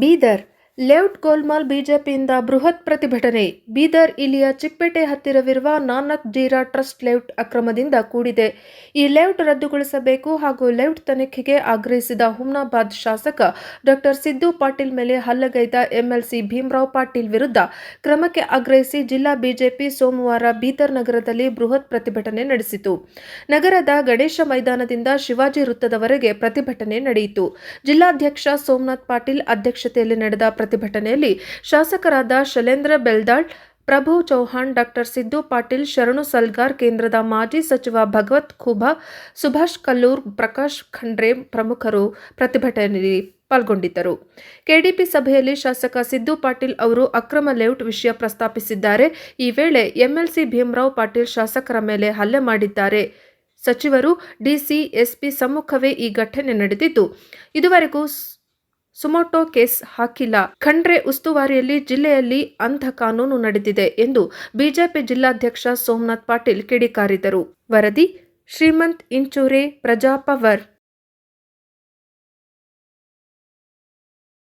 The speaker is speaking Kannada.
ಬೀದರ್ ಲೇಔಟ್ ಗೋಲ್ಮಾಲ್ ಬಿಜೆಪಿಯಿಂದ ಬೃಹತ್ ಪ್ರತಿಭಟನೆ. ಬೀದರ್ ಇಲ್ಲಿಯ ಚಿಕ್ಕಪೇಟೆ ಹತ್ತಿರವಿರುವ ನಾನಕ್ ಜೀರಾ ಟ್ರಸ್ಟ್ ಲೇಔಟ್ ಅಕ್ರಮದಿಂದ ಕೂಡಿದೆ. ಈ ಲೇಔಟ್ ರದ್ದುಗೊಳಿಸಬೇಕು ಹಾಗೂ ಲೇಔಟ್ ತನಿಖೆಗೆ ಆಗ್ರಹಿಸಿದ ಹುಮ್ನಾಬಾದ್ ಶಾಸಕ ಡಾ ಸಿದ್ದು ಪಾಟೀಲ್ ಮೇಲೆ ಹಲ್ಲೆಗೈದ ಎಂಎಲ್ಸಿ ಭೀಮರಾವ್ ಪಾಟೀಲ್ ವಿರುದ್ಧ ಕ್ರಮಕ್ಕೆ ಆಗ್ರಹಿಸಿ ಜಿಲ್ಲಾ ಬಿಜೆಪಿ ಸೋಮವಾರ ಬೀದರ್ ನಗರದಲ್ಲಿ ಬೃಹತ್ ಪ್ರತಿಭಟನೆ ನಡೆಸಿತು. ನಗರದ ಗಣೇಶ ಮೈದಾನದಿಂದ ಶಿವಾಜಿ ವೃತ್ತದವರೆಗೆ ಪ್ರತಿಭಟನೆ ನಡೆಯಿತು. ಜಿಲ್ಲಾಧ್ಯಕ್ಷ ಸೋಮನಾಥ್ ಪಾಟೀಲ್ ಅಧ್ಯಕ್ಷತೆಯಲ್ಲಿ ನಡೆದ ಪ್ರತಿಭಟನೆಯಲ್ಲಿ ಶಾಸಕರಾದ ಶೈಲೇಂದ್ರ ಬೆಲ್ದಾಳ್, ಪ್ರಭು ಚೌಹಾಣ್, ಡಾ ಸಿದ್ದು ಪಾಟೀಲ್, ಶರಣು ಸಲ್ಗಾರ್, ಕೇಂದ್ರದ ಮಾಜಿ ಸಚಿವ ಭಗವತ್ ಖೂಬಾ, ಸುಭಾಷ್ ಕಲ್ಲೂರ್, ಪ್ರಕಾಶ್ ಖಂಡ್ರೆ ಪ್ರಮುಖರು ಪ್ರತಿಭಟನೆಯಲ್ಲಿ ಪಾಲ್ಗೊಂಡಿದ್ದರು. ಕೆಡಿಪಿ ಸಭೆಯಲ್ಲಿ ಶಾಸಕ ಸಿದ್ದು ಪಾಟೀಲ್ ಅವರು ಅಕ್ರಮ ಲೇಔಟ್ ವಿಷಯ ಪ್ರಸ್ತಾಪಿಸಿದ್ದಾರೆ. ಈ ವೇಳೆ ಎಂಎಲ್ಸಿ ಭೀಮರಾವ್ ಪಾಟೀಲ್ ಶಾಸಕರ ಮೇಲೆ ಹಲ್ಲೆ ಮಾಡಿದ್ದಾರೆ. ಸಚಿವರು, ಡಿಸಿ, ಎಸ್ಪಿ ಸಮ್ಮುಖವೇ ಈ ಘಟನೆ ನಡೆದಿದ್ದು, ಇದುವರೆಗೂ ಸುಮೋಟೋ ಕೇಸ್ ಹಾಕಿಲ್ಲ. ಖಂಡ್ರೆ ಉಸ್ತುವಾರಿಯಲ್ಲಿ ಜಿಲ್ಲೆಯಲ್ಲಿ ಅಂಧ ಕಾನೂನು ನಡೆದಿದೆ ಎಂದು ಬಿಜೆಪಿ ಜಿಲ್ಲಾಧ್ಯಕ್ಷ ಸೋಮನಾಥ್ ಪಾಟೀಲ್ ಕಿಡಿಕಾರಿದರು. ವರದಿ ಶ್ರೀಮಂತ್ ಇಂಚೂರೆ, ಪ್ರಜಾಪವರ್.